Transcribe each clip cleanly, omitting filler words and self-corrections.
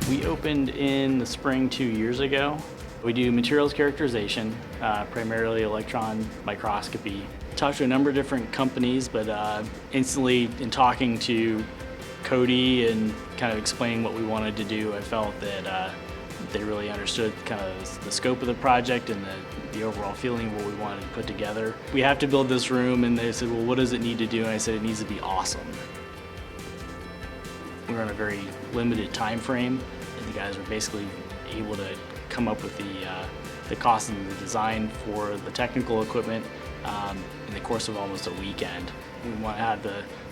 We opened in the spring 2 years ago. We do materials characterization, primarily electron microscopy. Talked to a number of different companies, but instantly in talking to Cody and kind of explaining what we wanted to do, I felt that they really understood kind of the scope of the project and the overall feeling of what we wanted to put together. We have to build this room, and they said, well, what does it need to do? And I said, it needs to be awesome. We were on a very limited time frame, and the guys were basically able to come up with the cost and the design for the technical equipment in the course of almost a weekend. We want to have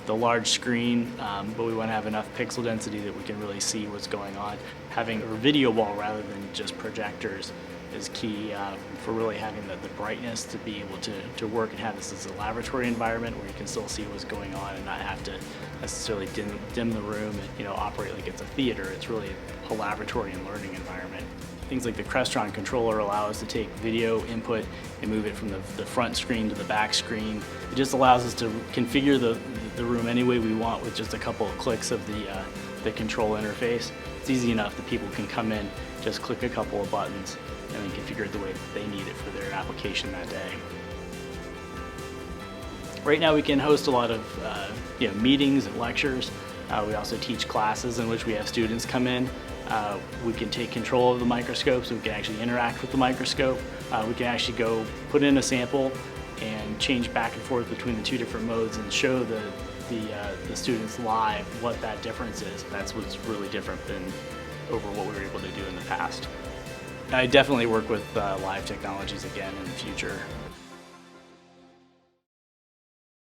the large screen, but we want to have enough pixel density that we can really see what's going on. Having a video wall rather than just projectors is key for really having the brightness to be able to work and have this as a laboratory environment where you can still see what's going on and not have to necessarily dim the room and operate like it's a theater. It's really a laboratory and learning environment. Things like the Crestron controller allow us to take video input and move it from the front screen to the back screen. It just allows us to configure the room any way we want with just a couple of clicks of the control interface. It's easy enough that people can come in, just click a couple of buttons, and then configure it the way that they need it for their application that day. Right now we can host a lot of meetings and lectures. We also teach classes in which we have students come in. We can take control of the microscope, so we can actually interact with the microscope. We can actually go put in a sample and change back and forth between the two different modes and show the students live what that difference is. That's what's really different than over what we were able to do in the past. I definitely work with live technologies again in the future.